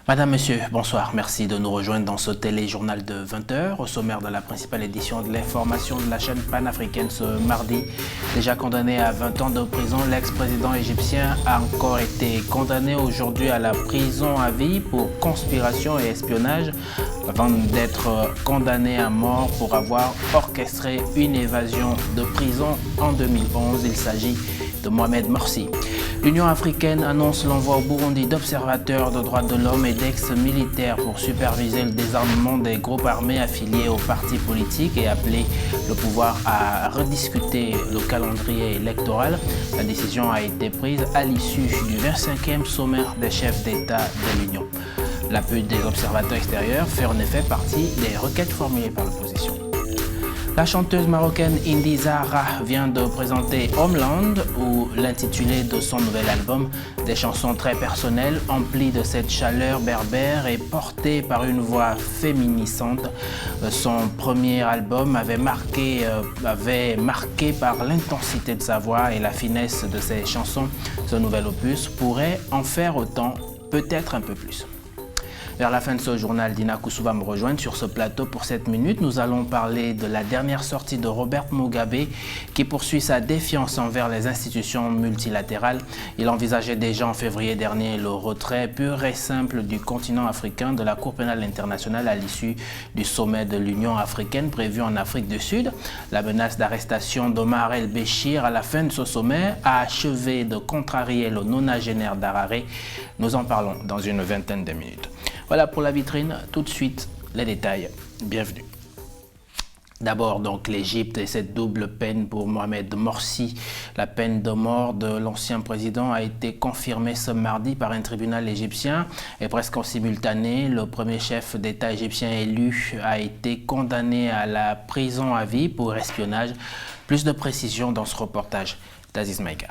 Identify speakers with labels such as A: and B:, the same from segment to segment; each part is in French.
A: Madame, Monsieur, bonsoir. Merci de nous rejoindre dans ce téléjournal de 20 h. Au sommaire de la principale édition de l'information de la chaîne panafricaine ce mardi. Déjà condamné à 20 ans de prison, l'ex-président égyptien a encore été condamné aujourd'hui à la prison à vie pour conspiration et espionnage avant d'être condamné à mort pour avoir orchestré une évasion de prison en 2011. Il s'agit de Mohamed Morsi. L'Union africaine annonce l'envoi au Burundi d'observateurs de droits de l'homme et d'ex-militaires pour superviser le désarmement des groupes armés affiliés aux partis politiques et appeler le pouvoir à rediscuter le calendrier électoral. La décision a été prise à l'issue du 25e sommet des chefs d'État de l'Union. L'appui des observateurs extérieurs fait en effet partie des requêtes formulées par l'opposition. La chanteuse marocaine Indy Zahra vient de présenter Homeland, ou l'intitulé de son nouvel album, des chansons très personnelles, emplies de cette chaleur berbère et portées par une voix féminisante. Son premier album avait marqué par l'intensité de sa voix et la finesse de ses chansons. Ce nouvel opus pourrait en faire autant, peut-être un peu plus. Vers la fin de ce journal, Dina Koussou va me rejoindre sur ce plateau pour 7 minutes. Nous allons parler de la dernière sortie de Robert Mugabe qui poursuit sa défiance envers les institutions multilatérales. Il envisageait déjà en février dernier le retrait pur et simple du continent africain de la Cour pénale internationale à l'issue du sommet de l'Union africaine prévu en Afrique du Sud. La menace d'arrestation d'Omar el-Béchir à la fin de ce sommet a achevé de contrarier le nonagénaire d'Harare. Nous en parlons dans une vingtaine de minutes. Voilà pour la vitrine, tout de suite les détails. Bienvenue. D'abord donc l'Égypte et cette double peine pour Mohamed Morsi. La peine de mort de l'ancien président a été confirmée ce mardi par un tribunal égyptien et presque en simultané, le premier chef d'État égyptien élu a été condamné à la prison à vie pour espionnage. Plus de précisions dans ce reportage d'Aziz Maïka.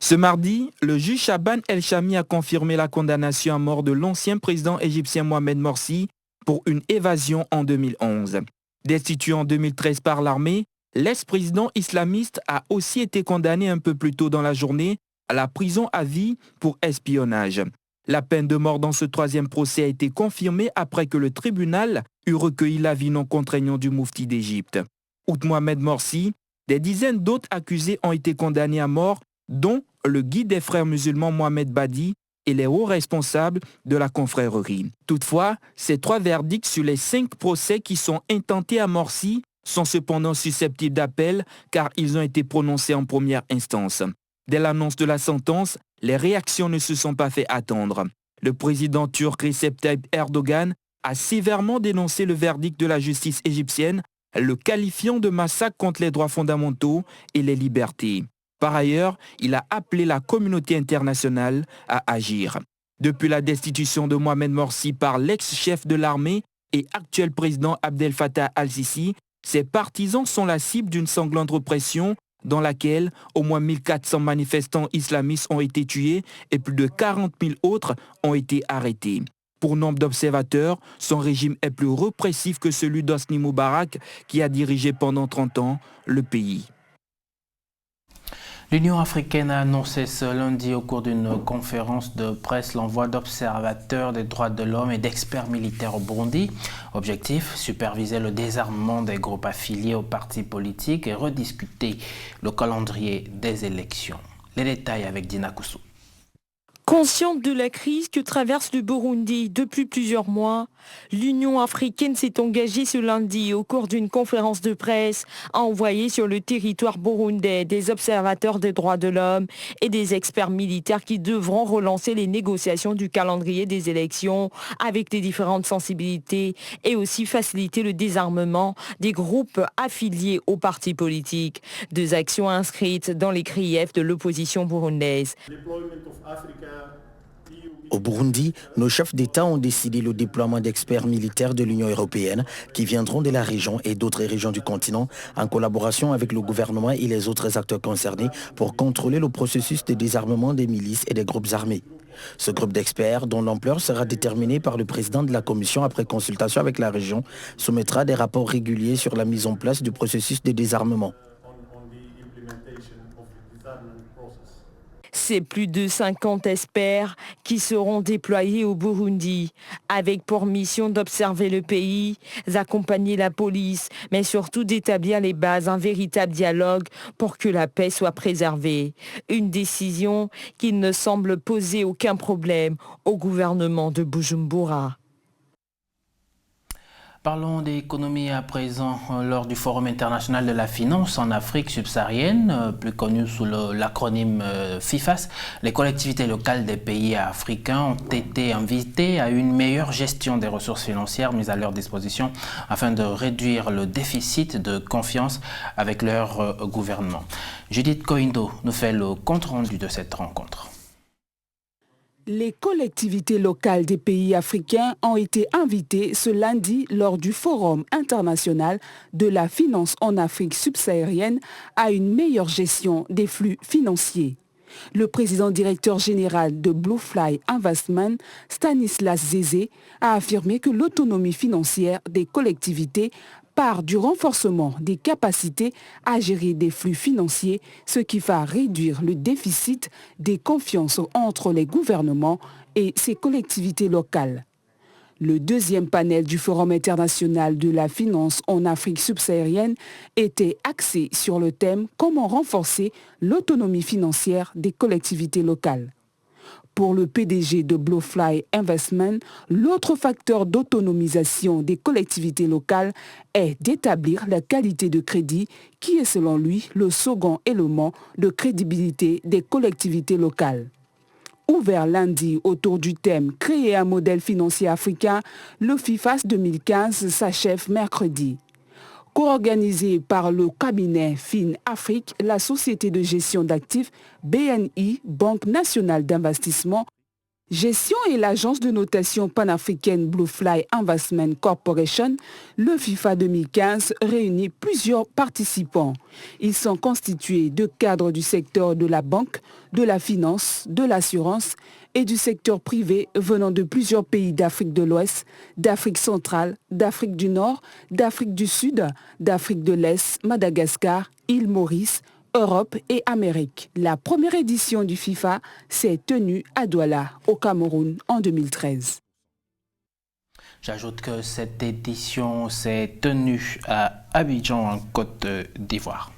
B: Ce mardi, le juge Shaban El-Chami a confirmé la condamnation à mort de l'ancien président égyptien Mohamed Morsi pour une évasion en 2011. Destitué en 2013 par l'armée, l'ex-président islamiste a aussi été condamné un peu plus tôt dans la journée à la prison à vie pour espionnage. La peine de mort dans ce troisième procès a été confirmée après que le tribunal eut recueilli l'avis non contraignant du moufti d'Égypte. Outre Mohamed Morsi, des dizaines d'autres accusés ont été condamnés à mort, dont le guide des frères musulmans Mohamed Badi et les hauts responsables de la confrérie. Toutefois, ces 3 verdicts sur les 5 procès qui sont intentés à Morsi sont cependant susceptibles d'appel car ils ont été prononcés en première instance. Dès l'annonce de la sentence, les réactions ne se sont pas fait attendre. Le président turc Recep Tayyip Erdogan a sévèrement dénoncé le verdict de la justice égyptienne, le qualifiant de massacre contre les droits fondamentaux et les libertés. Par ailleurs, il a appelé la communauté internationale à agir. Depuis la destitution de Mohamed Morsi par l'ex-chef de l'armée et actuel président Abdel Fattah al-Sisi, ses partisans sont la cible d'une sanglante répression dans laquelle au moins 1400 manifestants islamistes ont été tués et plus de 40 000 autres ont été arrêtés. Pour nombre d'observateurs, son régime est plus répressif que celui d'Hosni Moubarak qui a dirigé pendant 30 ans le pays.
A: L'Union africaine a annoncé ce lundi au cours d'une conférence de presse l'envoi d'observateurs des droits de l'homme et d'experts militaires au Burundi. Objectif, superviser le désarmement des groupes affiliés aux partis politiques et rediscuter le calendrier des élections. Les détails avec Dina Koussou.
C: Consciente de la crise que traverse le Burundi depuis plusieurs mois, l'Union africaine s'est engagée ce lundi au cours d'une conférence de presse à envoyer sur le territoire burundais des observateurs des droits de l'homme et des experts militaires qui devront relancer les négociations du calendrier des élections avec les différentes sensibilités et aussi faciliter le désarmement des groupes affiliés aux partis politiques. 2 actions inscrites dans les griefs de l'opposition burundaise.
D: Au Burundi, nos chefs d'État ont décidé le déploiement d'experts militaires de l'Union européenne qui viendront de la région et d'autres régions du continent en collaboration avec le gouvernement et les autres acteurs concernés pour contrôler le processus de désarmement des milices et des groupes armés. Ce groupe d'experts, dont l'ampleur sera déterminée par le président de la Commission après consultation avec la région, soumettra des rapports réguliers sur la mise en place du processus de désarmement.
C: C'est plus de 50 experts qui seront déployés au Burundi, avec pour mission d'observer le pays, d'accompagner la police, mais surtout d'établir les bases d'un véritable dialogue pour que la paix soit préservée. Une décision qui ne semble poser aucun problème au gouvernement de Bujumbura.
A: Parlons d'économie à présent. Lors du Forum international de la finance en Afrique subsaharienne, plus connu sous l'acronyme FIFAS, les collectivités locales des pays africains ont été invitées à une meilleure gestion des ressources financières mises à leur disposition afin de réduire le déficit de confiance avec leur gouvernement. Judith Koindo nous fait le compte-rendu de cette rencontre.
E: Les collectivités locales des pays africains ont été invitées ce lundi lors du Forum international de la finance en Afrique subsaharienne à une meilleure gestion des flux financiers. Le président directeur général de Bluefly Investment, Stanislas Zézé, a affirmé que l'autonomie financière des collectivités part du renforcement des capacités à gérer des flux financiers, ce qui va réduire le déficit des confiances entre les gouvernements et ces collectivités locales. Le deuxième panel du Forum international de la finance en Afrique subsaharienne était axé sur le thème « Comment renforcer l'autonomie financière des collectivités locales ». Pour le PDG de Bluefly Investment, l'autre facteur d'autonomisation des collectivités locales est d'établir la qualité de crédit qui est selon lui le second élément de crédibilité des collectivités locales. Ouvert lundi autour du thème « Créer un modèle financier africain », le FIFAS 2015 s'achève mercredi. Co-organisé par le cabinet FinAfrique, la société de gestion d'actifs BNI, Banque nationale d'investissement, Gestion et l'agence de notation panafricaine Bluefly Investment Corporation, le FIFA 2015 réunit plusieurs participants. Ils sont constitués de cadres du secteur de la banque, de la finance, de l'assurance et du secteur privé venant de plusieurs pays d'Afrique de l'Ouest, d'Afrique centrale, d'Afrique du Nord, d'Afrique du Sud, d'Afrique de l'Est, Madagascar, île Maurice, Europe et Amérique. La première édition du FIFA s'est tenue à Douala, au Cameroun, en 2013.
A: J'ajoute que cette édition s'est tenue à Abidjan, en Côte d'Ivoire.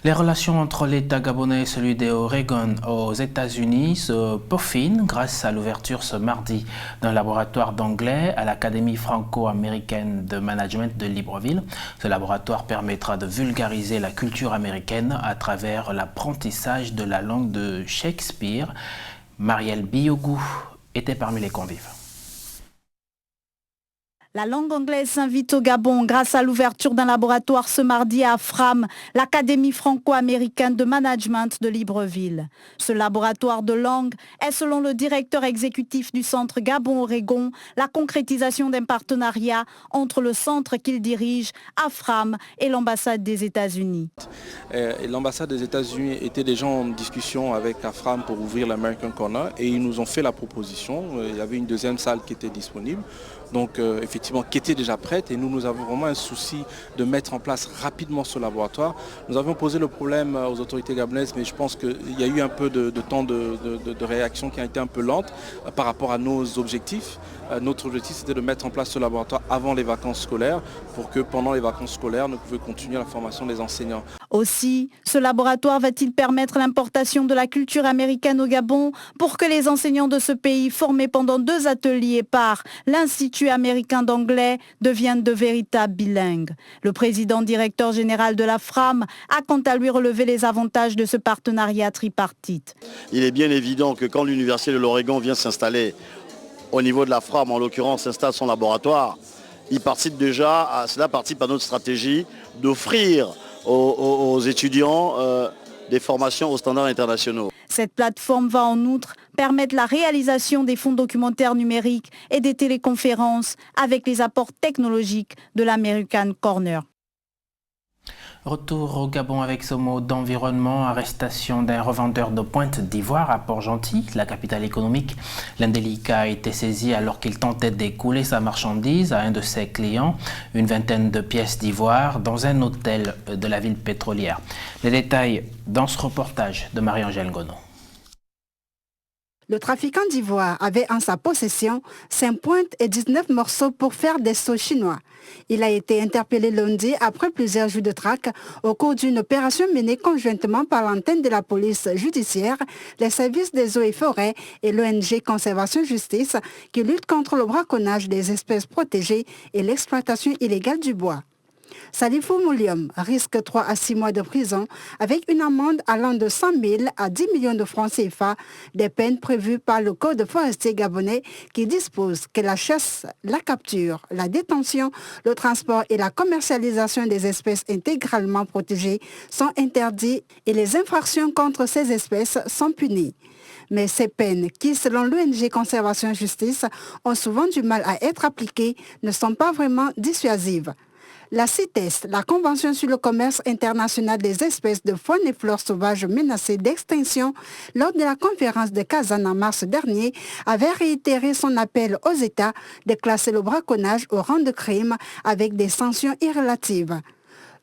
A: Les relations entre l'État gabonais et celui des Oregon aux États-Unis se peaufinent grâce à l'ouverture ce mardi d'un laboratoire d'anglais à l'Académie franco-américaine de management de Libreville. Ce laboratoire permettra de vulgariser la culture américaine à travers l'apprentissage de la langue de Shakespeare. Marielle Biogou était parmi les convives.
F: La langue anglaise s'invite au Gabon grâce à l'ouverture d'un laboratoire ce mardi à Fram, l'Académie franco-américaine de management de Libreville. Ce laboratoire de langue est, selon le directeur exécutif du centre Gabon-Oregon, la concrétisation d'un partenariat entre le centre qu'il dirige, Fram, et l'ambassade des États-Unis.
G: L'ambassade des États-Unis était déjà en discussion avec Fram pour ouvrir l'American Corner et ils nous ont fait la proposition. Il y avait une deuxième salle qui était disponible. Donc effectivement qui était déjà prête et nous avons vraiment un souci de mettre en place rapidement ce laboratoire. Nous avions posé le problème aux autorités gabonaises, mais je pense qu'il y a eu un peu de temps de réaction qui a été un peu lente par rapport à nos objectifs. Notre objectif c'était de mettre en place ce laboratoire avant les vacances scolaires pour que pendant les vacances scolaires nous pouvions continuer la formation des enseignants.
F: Aussi, ce laboratoire va-t-il permettre l'importation de la culture américaine au Gabon pour que les enseignants de ce pays formés pendant 2 ateliers par l'Institut américain d'anglais deviennent de véritables bilingues. Le président directeur général de la FRAM a quant à lui relevé les avantages de ce partenariat tripartite.
H: Il est bien évident que quand l'Université de l'Oregon vient s'installer au niveau de la FRAM, en l'occurrence installe son laboratoire, cela participe à notre stratégie d'offrir aux étudiants des formations aux standards internationaux.
F: Cette plateforme va en outre permettre la réalisation des fonds documentaires numériques et des téléconférences avec les apports technologiques de l'American Corner.
A: Retour au Gabon avec ce mot d'environnement, arrestation d'un revendeur de Pointe d'Ivoire à Port-Gentil, la capitale économique. L'indélicat a été saisi alors qu'il tentait d'écouler sa marchandise à un de ses clients, une vingtaine de pièces d'ivoire, dans un hôtel de la ville pétrolière. Les détails dans ce reportage de Marie-Angèle Gono.
I: Le trafiquant d'ivoire avait en sa possession 5 pointes et 19 morceaux pour faire des sauts chinois. Il a été interpellé lundi après plusieurs jours de traque au cours d'une opération menée conjointement par l'antenne de la police judiciaire, les services des eaux et forêts et l'ONG Conservation Justice qui lutte contre le braconnage des espèces protégées et l'exploitation illégale du bois. Salifou Moulium risque 3 à 6 mois de prison avec une amende allant de 100 000 à 10 millions de francs CFA, des peines prévues par le Code forestier gabonais qui dispose que la chasse, la capture, la détention, le transport et la commercialisation des espèces intégralement protégées sont interdits et les infractions contre ces espèces sont punies. Mais ces peines, qui selon l'ONG Conservation Justice ont souvent du mal à être appliquées, ne sont pas vraiment dissuasives. La CITES, la Convention sur le commerce international des espèces de faune et flore sauvages menacées d'extinction, lors de la conférence de Kazan en mars dernier, avait réitéré son appel aux États de classer le braconnage au rang de crime avec des sanctions irrelatives.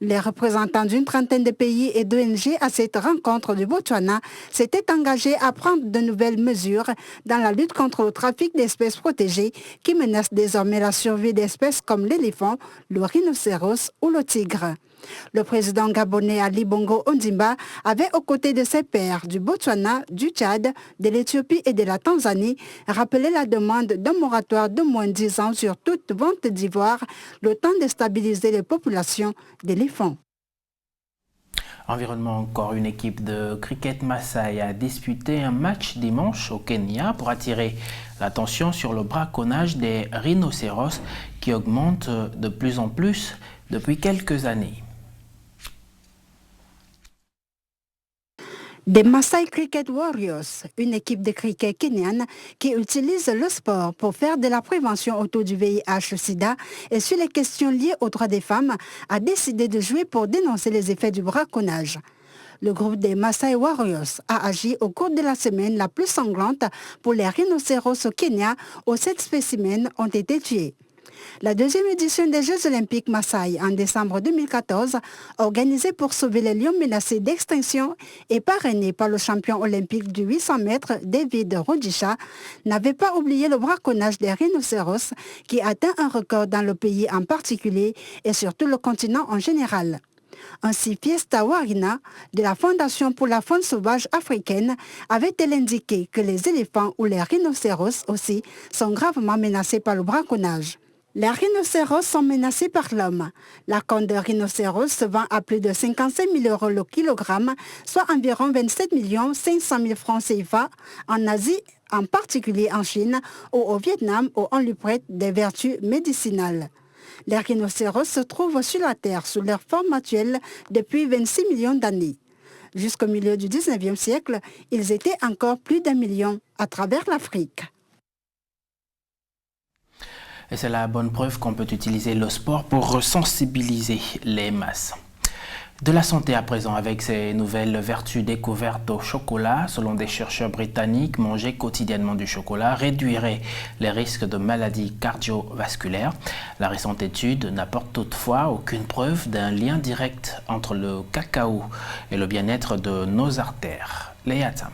I: Les représentants d'une trentaine de pays et d'ONG à cette rencontre du Botswana s'étaient engagés à prendre de nouvelles mesures dans la lutte contre le trafic d'espèces protégées qui menacent désormais la survie d'espèces comme l'éléphant, le rhinocéros ou le tigre. Le président gabonais Ali Bongo Ondimba avait aux côtés de ses pairs du Botswana, du Tchad, de l'Éthiopie et de la Tanzanie rappelé la demande d'un moratoire de moins de 10 ans sur toute vente d'ivoire, le temps de stabiliser les populations d'éléphants.
A: Environnement encore, une équipe de cricket Maasai a disputé un match dimanche au Kenya pour attirer l'attention sur le braconnage des rhinocéros qui augmente de plus en plus depuis quelques années.
I: Des Maasai Cricket Warriors, une équipe de cricket kenyane qui utilise le sport pour faire de la prévention autour du VIH-Sida et sur les questions liées aux droits des femmes, a décidé de jouer pour dénoncer les effets du braconnage. Le groupe des Maasai Warriors a agi au cours de la semaine la plus sanglante pour les rhinocéros au Kenya où 7 spécimens ont été tués. La deuxième édition des Jeux olympiques Maasai en décembre 2014, organisée pour sauver les lions menacés d'extinction et parrainée par le champion olympique du 800 mètres David Rudisha, n'avait pas oublié le braconnage des rhinocéros qui atteint un record dans le pays en particulier et sur tout le continent en général. Ainsi, Fiesta Warina, de la Fondation pour la faune sauvage africaine, avait-elle indiqué que les éléphants ou les rhinocéros aussi sont gravement menacés par le braconnage. Les rhinocéros sont menacés par l'homme. La corne de rhinocéros se vend à plus de 55 000 € le kilogramme, soit environ 27 500 000 francs CFA en Asie, en particulier en Chine ou au Vietnam où on lui prête des vertus médicinales. Les rhinocéros se trouvent sur la Terre sous leur forme actuelle depuis 26 millions d'années. Jusqu'au milieu du 19e siècle, ils étaient encore plus d'1 million à travers l'Afrique.
A: Et c'est la bonne preuve qu'on peut utiliser le sport pour sensibiliser les masses. De la santé à présent, avec ces nouvelles vertus découvertes au chocolat, selon des chercheurs britanniques, manger quotidiennement du chocolat réduirait les risques de maladies cardiovasculaires. La récente étude n'apporte toutefois aucune preuve d'un lien direct entre le cacao et le bien-être de nos artères. Léa Tam.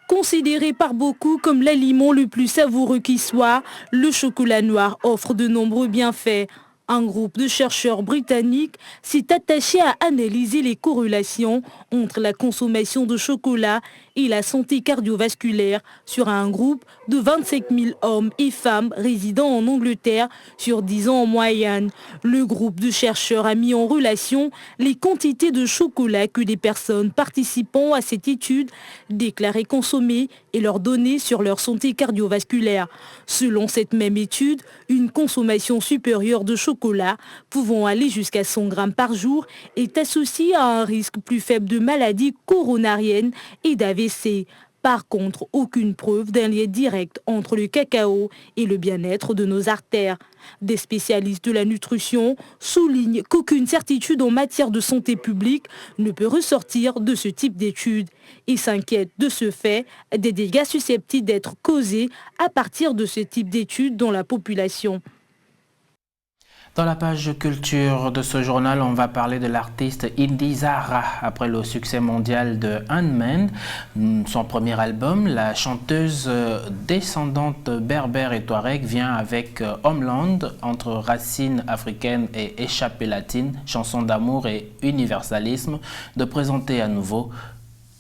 C: Considéré par beaucoup comme l'aliment le plus savoureux qui soit, le chocolat noir offre de nombreux bienfaits. Un groupe de chercheurs britanniques s'est attaché à analyser les corrélations entre la consommation de chocolat et la santé cardiovasculaire sur un groupe de 25 000 hommes et femmes résidant en Angleterre sur 10 ans en moyenne. Le groupe de chercheurs a mis en relation les quantités de chocolat que les personnes participant à cette étude déclaraient consommer et leurs données sur leur santé cardiovasculaire. Selon cette même étude, une consommation supérieure de chocolat, pouvant aller jusqu'à 100 grammes par jour, est associée à un risque plus faible de maladies coronariennes et d'AVC. Par contre, aucune preuve d'un lien direct entre le cacao et le bien-être de nos artères. Des spécialistes de la nutrition soulignent qu'aucune certitude en matière de santé publique ne peut ressortir de ce type d'études et s'inquiètent de ce fait des dégâts susceptibles d'être causés à partir de ce type d'études dans la population.
A: Dans la page culture de ce journal, on va parler de l'artiste Indy Zahra. Après le succès mondial de Handman, son premier album, la chanteuse descendante berbère et touareg vient avec Homeland, entre racines africaines et échappées latines, chansons d'amour et universalisme, de présenter à nouveau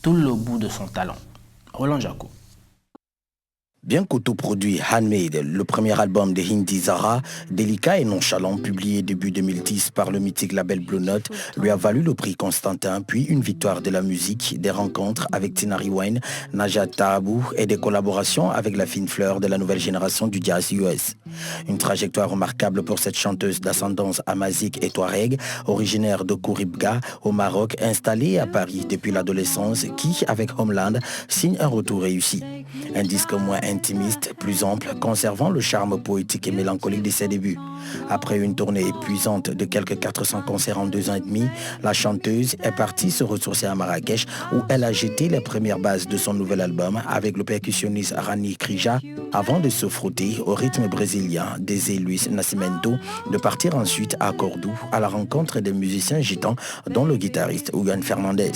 A: tout le bout de son talent. Roland Jacot.
D: Bien qu'autoproduit Handmade, le premier album de Indy Zahra, délicat et nonchalant, publié début 2010 par le mythique label Blue Note, lui a valu le prix Constantin, puis une victoire de la musique, des rencontres avec Tinari Wayne, Najat Tahabou et des collaborations avec la fine fleur de la nouvelle génération du jazz US. Une trajectoire remarquable pour cette chanteuse d'ascendance amazique et touareg, originaire de Kouribga, au Maroc, installée à Paris depuis l'adolescence, qui, avec Homeland, signe un retour réussi. Un disque moins intimiste, plus ample, conservant le charme poétique et mélancolique de ses débuts. Après une tournée épuisante de quelques 400 concerts en 2 ans et demi, la chanteuse est partie se ressourcer à Marrakech où elle a jeté les premières bases de son nouvel album avec le percussionniste Rani Krija avant de se frotter au rythme brésilien d'Ezé Luis Nascimento, de partir ensuite à Cordoue à la rencontre des musiciens gitans dont le guitariste Hugo Fernandez.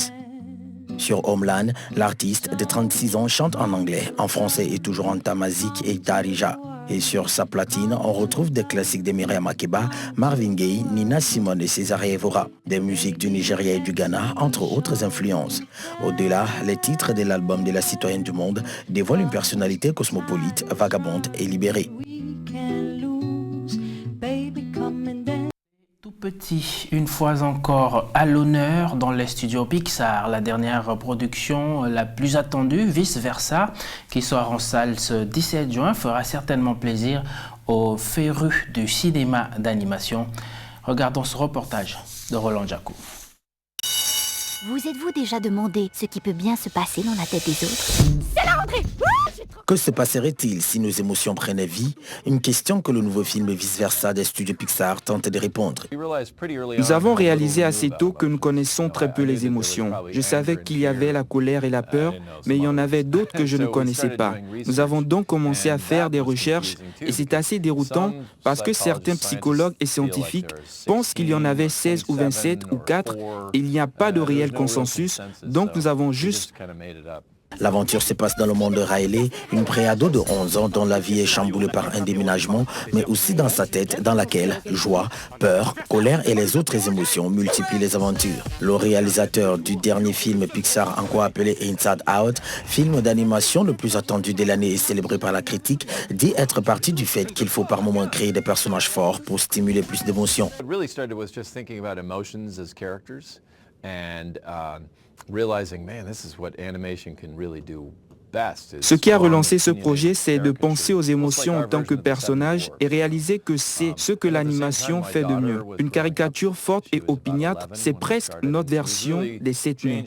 D: Sur Homeland, l'artiste de 36 ans chante en anglais, en français et toujours en tamazique et darija. Et sur sa platine, on retrouve des classiques de Myriam Makeba, Marvin Gaye, Nina Simone et César Evora, des musiques du Nigeria et du Ghana, entre autres influences. Au-delà, les titres de l'album de la citoyenne du monde dévoilent une personnalité cosmopolite, vagabonde et libérée.
A: Petit, une fois encore à l'honneur dans les studios Pixar, la dernière production la plus attendue, Vice Versa, qui sort en salle ce 17 juin, fera certainement plaisir aux férus du cinéma d'animation. Regardons ce reportage de Roland Jacot.
J: Vous êtes-vous déjà demandé ce qui peut bien se passer dans la tête des autres? C'est la rentrée!
D: Que se passerait-il si nos émotions prenaient vie? Une question que le nouveau film Vice Versa des studios Pixar tente de répondre.
B: Nous avons réalisé assez tôt que nous connaissons très peu les émotions. Je savais qu'il y avait la colère et la peur, mais il y en avait d'autres que je ne connaissais pas. Nous avons donc commencé à faire des recherches et c'est assez déroutant parce que certains psychologues et scientifiques pensent qu'il y en avait 16 ou 27 ou 4 et il n'y a pas de réel consensus, donc nous avons juste...
D: L'aventure se passe dans le monde de Riley, une préado de 11 ans dont la vie est chamboulée par un déménagement, mais aussi dans sa tête dans laquelle joie, peur, colère et les autres émotions multiplient les aventures. Le réalisateur du dernier film Pixar, encore appelé Inside Out, film d'animation le plus attendu de l'année et célébré par la critique, dit être parti du fait qu'il faut par moments créer des personnages forts pour stimuler plus d'émotions.
B: Ce qui a relancé ce projet, c'est de penser aux émotions en tant que personnage et réaliser que c'est ce que l'animation fait de mieux. Une caricature forte et opiniâtre, c'est presque notre version des 7 nés.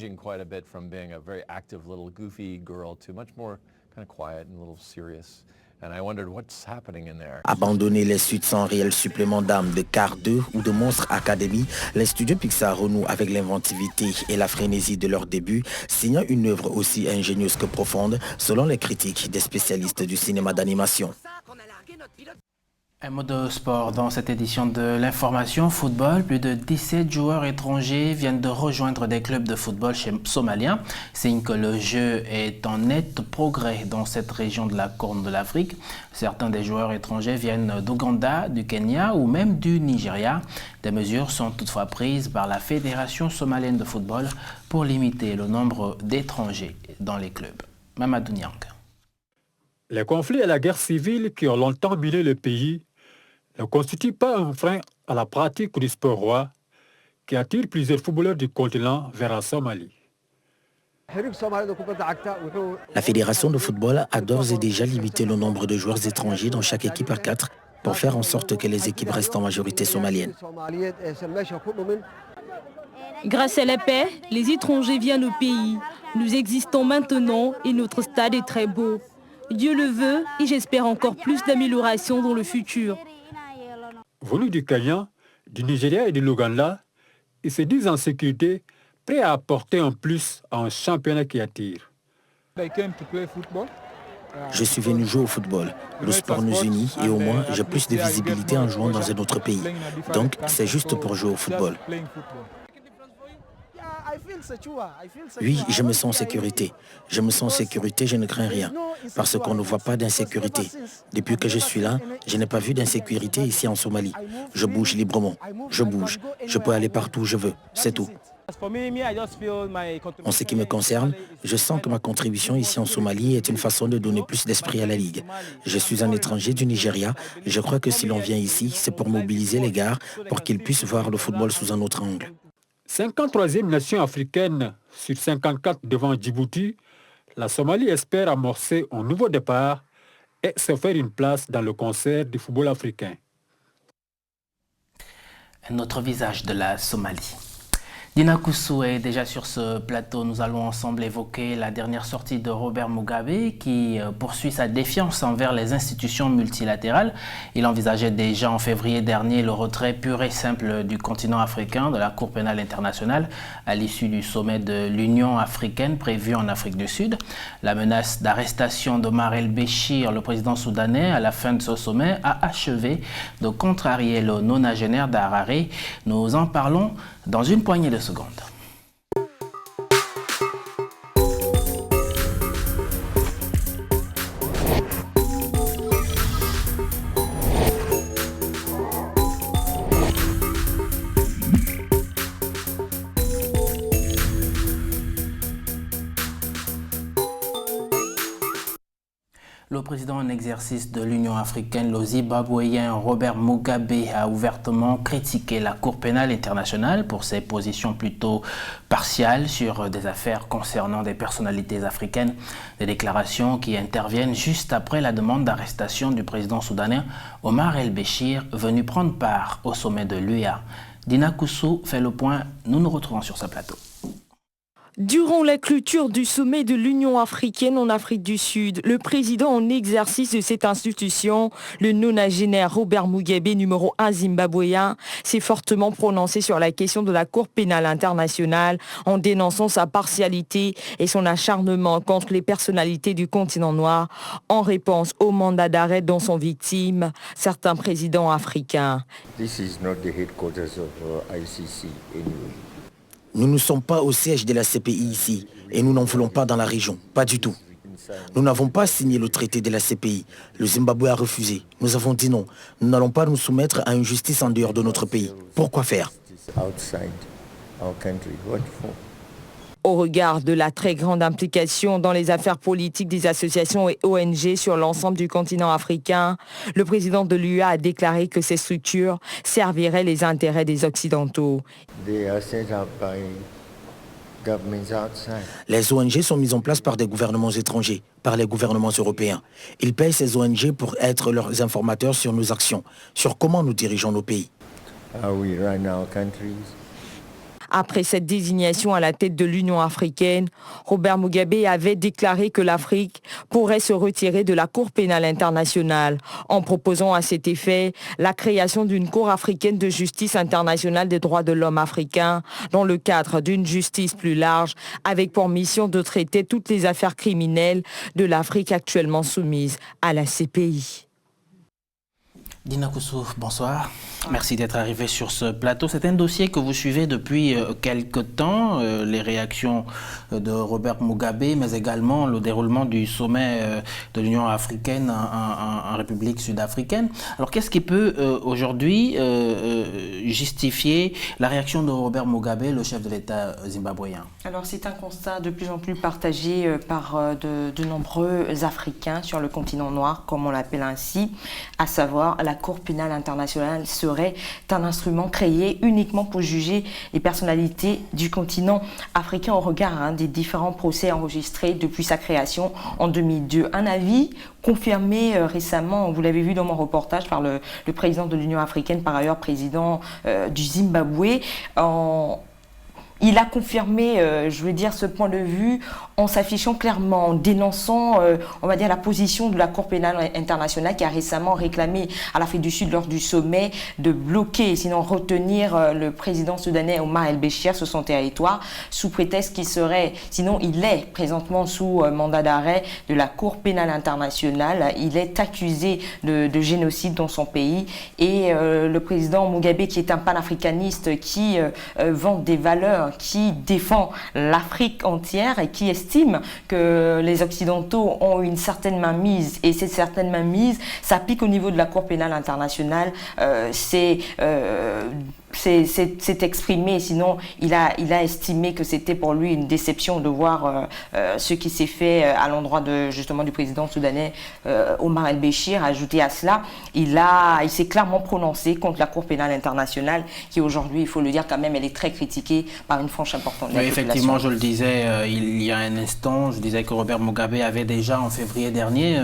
D: Abandonner les suites sans réel supplément d'âme de Cars 2 ou de Monstres Academy, les studios Pixar renouent avec l'inventivité et la frénésie de leur début, signant une œuvre aussi ingénieuse que profonde, selon les critiques des spécialistes du cinéma d'animation.
A: Un mot de sport dans cette édition de l'information football. Plus de 17 joueurs étrangers viennent de rejoindre des clubs de football somaliens. Signe que le jeu est en net progrès dans cette région de la Corne de l'Afrique. Certains des joueurs étrangers viennent d'Ouganda, du Kenya ou même du Nigeria. Des mesures sont toutefois prises par la Fédération somalienne de football pour limiter le nombre d'étrangers dans les clubs. Mamadou Niang.
K: Les conflits et la guerre civile qui ont longtemps miné le pays ne constituent pas un frein à la pratique du sport roi qui attire plusieurs footballeurs du continent vers la Somalie.
D: La Fédération de football a d'ores et déjà limité le nombre de joueurs étrangers dans chaque équipe à 4 pour faire en sorte que les équipes restent en majorité somaliennes.
C: Grâce à la paix, les étrangers viennent au pays. Nous existons maintenant et notre stade est très beau. Dieu le veut et j'espère encore plus d'améliorations dans le futur.
K: Venus du Kenya, du Nigeria et de l'Ouganda, ils se disent en sécurité, prêts à apporter un plus à un championnat qui attire.
D: Je suis venu jouer au football. Le sport nous unit et au moins j'ai plus de visibilité en jouant dans un autre pays. Donc c'est juste pour jouer au football. Oui, je me sens en sécurité. Je me sens en sécurité, je ne crains rien. Parce qu'on ne voit pas d'insécurité. Depuis que je suis là, je n'ai pas vu d'insécurité ici en Somalie. Je bouge librement. Je bouge. Je peux aller partout où je veux. C'est tout. En ce qui me concerne, je sens que ma contribution ici en Somalie est une façon de donner plus d'esprit à la Ligue. Je suis un étranger du Nigeria. Je crois que si l'on vient ici, c'est pour mobiliser les gars pour qu'ils puissent voir le football sous un autre angle.
K: 53e nation africaine sur 54 devant Djibouti, la Somalie espère amorcer un nouveau départ et se faire une place dans le concert du football africain.
A: Un autre visage de la Somalie. Dina Koussou est déjà sur ce plateau. Nous allons ensemble évoquer la dernière sortie de Robert Mugabe qui poursuit sa défiance envers les institutions multilatérales. Il envisageait déjà en février dernier le retrait pur et simple du continent africain de la Cour pénale internationale à l'issue du sommet de l'Union africaine prévu en Afrique du Sud. La menace d'arrestation d'Omar el-Béchir, le président soudanais, à la fin de ce sommet a achevé de contrarier le nonagénaire d'Harare. Nous en parlons dans une poignée de secondes. Le président en exercice de l'Union africaine, le Zimbabwéen Robert Mugabe, a ouvertement critiqué la Cour pénale internationale pour ses positions plutôt partiales sur des affaires concernant des personnalités africaines. Des déclarations qui interviennent juste après la demande d'arrestation du président soudanais Omar el-Béchir, venu prendre part au sommet de l'UEA. Dina Koussou fait le point, nous nous retrouvons sur ce plateau.
C: Durant la clôture du sommet de l'Union africaine en Afrique du Sud, le président en exercice de cette institution, le nonagénaire Robert Mugabe, numéro 1 zimbabwéen, s'est fortement prononcé sur la question de la Cour pénale internationale en dénonçant sa partialité et son acharnement contre les personnalités du continent noir en réponse au mandat d'arrêt dont sont victimes certains présidents africains.
L: This is not the headquarters of ICC anyway.
D: Nous ne sommes pas au siège de la CPI ici et nous n'en voulons pas dans la région, pas du tout. Nous n'avons pas signé le traité de la CPI. Le Zimbabwe a refusé. Nous avons dit non. Nous n'allons pas nous soumettre à une justice en dehors de notre pays. Pourquoi faire ?
C: Au regard de la très grande implication dans les affaires politiques des associations et ONG sur l'ensemble du continent africain, le président de l'UEA a déclaré que ces structures serviraient les intérêts des Occidentaux.
D: Les ONG sont mises en place par des gouvernements étrangers, par les gouvernements européens. Ils payent ces ONG pour être leurs informateurs sur nos actions, sur comment nous dirigeons nos pays.
C: Après cette désignation à la tête de l'Union africaine, Robert Mugabe avait déclaré que l'Afrique pourrait se retirer de la Cour pénale internationale en proposant à cet effet la création d'une Cour africaine de justice internationale des droits de l'homme africain dans le cadre d'une justice plus large avec pour mission de traiter toutes les affaires criminelles de l'Afrique actuellement soumise à la CPI.
A: Dina Koussou, bonsoir. Merci d'être arrivé sur ce plateau. C'est un dossier que vous suivez depuis quelque temps, les réactions de Robert Mugabe, mais également le déroulement du sommet de l'Union africaine en République sud-africaine. Alors qu'est-ce qui peut aujourd'hui justifier la réaction de Robert Mugabe, le chef de l'État zimbabwéen?
M: Alors c'est un constat de plus en plus partagé par de nombreux Africains sur le continent noir, comme on l'appelle ainsi, à savoir la Cour pénale internationale serait un instrument créé uniquement pour juger les personnalités du continent africain au regard des différents procès enregistrés depuis sa création en 2002. Un avis confirmé récemment, vous l'avez vu dans mon reportage, par le président de l'Union africaine, par ailleurs président du Zimbabwe, Il a confirmé, je veux dire, ce point de vue en s'affichant clairement, en dénonçant, on va dire, la position de la Cour pénale internationale qui a récemment réclamé à l'Afrique du Sud lors du sommet de bloquer, sinon retenir le président soudanais Omar el-Béchir sur son territoire sous prétexte qu'il serait, sinon il est présentement sous mandat d'arrêt de la Cour pénale internationale. Il est accusé de génocide dans son pays et le président Mugabe, qui est un panafricaniste qui vante des valeurs, qui défend l'Afrique entière et qui estime que les Occidentaux ont une certaine mainmise, et cette certaine mainmise s'applique au niveau de la Cour pénale internationale. C'est exprimé, sinon il a estimé que c'était pour lui une déception de voir ce qui s'est fait à l'endroit justement du président soudanais Omar el-Béchir. Ajouté à cela, il s'est clairement prononcé contre la Cour pénale internationale qui aujourd'hui, il faut le dire quand même, elle est très critiquée par une frange importante de la population.
A: Effectivement, je le disais il y a un instant, je disais que Robert Mugabe avait déjà en février dernier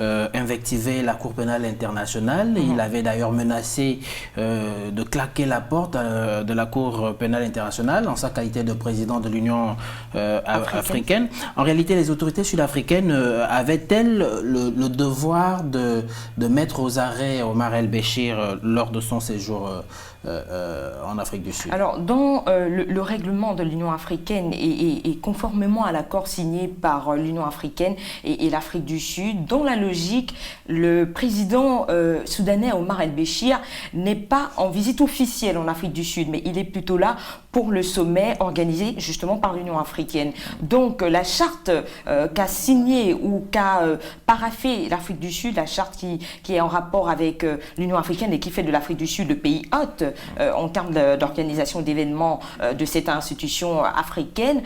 A: invectivé la Cour pénale internationale. Il avait d'ailleurs menacé de claquer la porte de la Cour pénale internationale en sa qualité de président de l'Union africaine. En réalité, les autorités sud-africaines avaient-elles le devoir de mettre aux arrêts Omar el-Béchir lors de son séjour en Afrique du Sud?
M: Alors, dans le règlement de l'Union africaine et conformément à l'accord signé par l'Union africaine et l'Afrique du Sud, dans la logique, le président soudanais Omar el-Béchir n'est pas en visite officielle en Afrique du Sud, mais il est plutôt là pour le sommet organisé justement par l'Union africaine. Donc, la charte qu'a signée ou qu'a paraffé l'Afrique du Sud, la charte qui est en rapport avec l'Union africaine et qui fait de l'Afrique du Sud le pays hôte en termes d'organisation d'événements de cette institution africaine,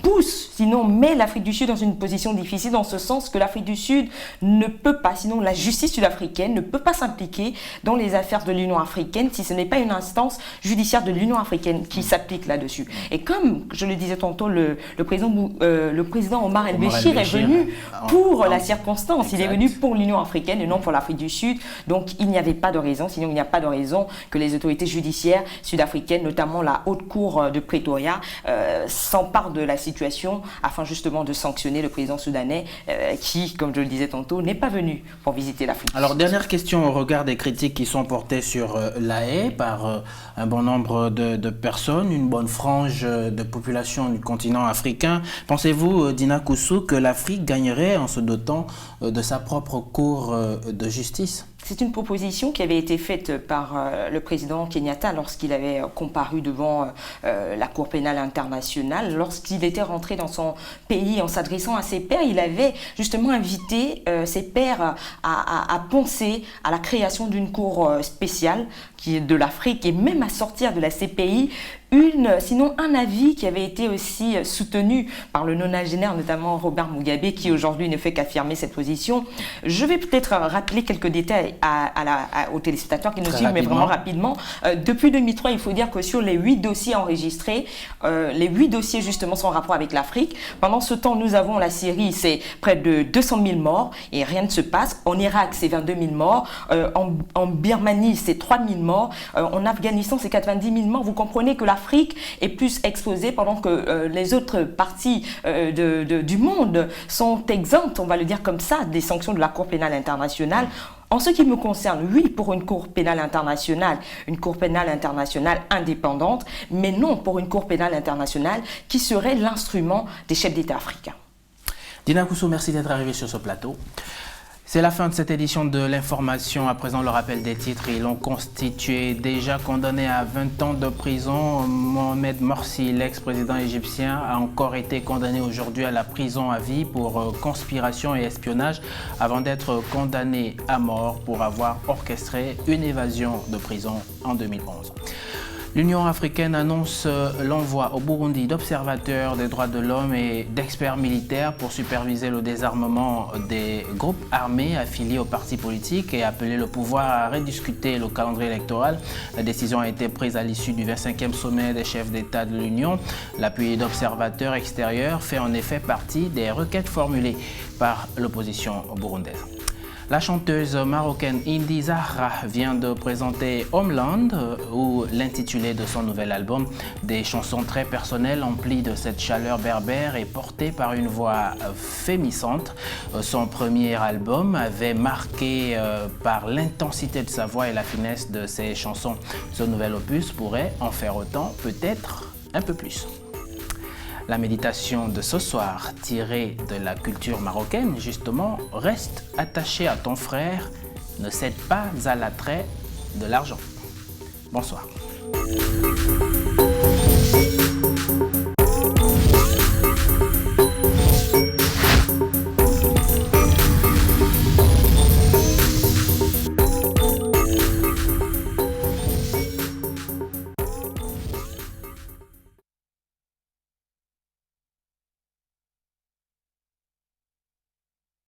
M: pousse, sinon met l'Afrique du Sud dans une position difficile, dans ce sens que l'Afrique du Sud ne peut pas, sinon la justice sud-africaine ne peut pas s'impliquer dans les affaires de l'Union africaine si ce n'est pas une instance judiciaire de l'Union africaine qui s'applique là-dessus. Et comme je le disais tantôt, le président Omar el-Béchir est venu pour la circonstance, il est venu pour l'Union africaine et non pour l'Afrique du Sud, donc il n'y avait pas de raison, sinon il n'y a pas de raison que les autorités judiciaires sud-africaines, notamment la Haute Cour de Pretoria, s'emparent de la situation afin justement de sanctionner le président soudanais qui, comme je le disais tantôt, n'est pas venu pour visiter l'Afrique.
A: Alors, dernière question au regard des critiques qui sont portées sur La Haye par un bon nombre de personnes, une bonne frange de population du continent africain. Pensez-vous, Dina Koussou, que l'Afrique gagnerait en se dotant de sa propre cour de justice ?
M: C'est une proposition qui avait été faite par le président Kenyatta lorsqu'il avait comparu devant la Cour pénale internationale. Lorsqu'il était rentré dans son pays en s'adressant à ses pairs, il avait justement invité ses pairs à penser à la création d'une cour spéciale qui est de l'Afrique et même à sortir de la CPI sinon un avis qui avait été aussi soutenu par le nonagénaire, notamment Robert Mugabe, qui aujourd'hui ne fait qu'affirmer cette position. Je vais peut-être rappeler quelques détails aux téléspectateurs qui nous suivent, mais vraiment rapidement. Depuis 2003, il faut dire que sur les 8 dossiers enregistrés, les 8 dossiers justement sont en rapport avec l'Afrique. Pendant ce temps, nous avons la Syrie, c'est près de 200 000 morts et rien ne se passe. En Irak, c'est 22 000 morts. En Birmanie, c'est 3 000 morts. En Afghanistan, c'est 90 000 morts. Vous comprenez que l'Afrique est plus exposée pendant que les autres parties du monde sont exemptes, on va le dire comme ça, des sanctions de la Cour pénale internationale. En ce qui me concerne, oui, pour une Cour pénale internationale indépendante, mais non pour une Cour pénale internationale qui serait l'instrument des chefs d'État africains.
A: Dina Koussou, merci d'être arrivée sur ce plateau. C'est la fin de cette édition de l'information. À présent, le rappel des titres. Ils l'ont constitué. Déjà condamné à 20 ans de prison, Mohamed Morsi, l'ex-président égyptien, a encore été condamné aujourd'hui à la prison à vie pour conspiration et espionnage avant d'être condamné à mort pour avoir orchestré une évasion de prison en 2011. L'Union africaine annonce l'envoi au Burundi d'observateurs des droits de l'homme et d'experts militaires pour superviser le désarmement des groupes armés affiliés aux partis politiques et appeler le pouvoir à rediscuter le calendrier électoral. La décision a été prise à l'issue du 25e sommet des chefs d'État de l'Union. L'appui d'observateurs extérieurs fait en effet partie des requêtes formulées par l'opposition burundaise. La chanteuse marocaine Indy Zahra vient de présenter Homeland, où l'intitulé de son nouvel album, des chansons très personnelles emplies de cette chaleur berbère et portées par une voix fémissante. Son premier album avait marqué par l'intensité de sa voix et la finesse de ses chansons. Ce nouvel opus pourrait en faire autant, peut-être un peu plus. La méditation de ce soir, tirée de la culture marocaine, justement, reste attachée à ton frère, ne cède pas à l'attrait de l'argent. Bonsoir.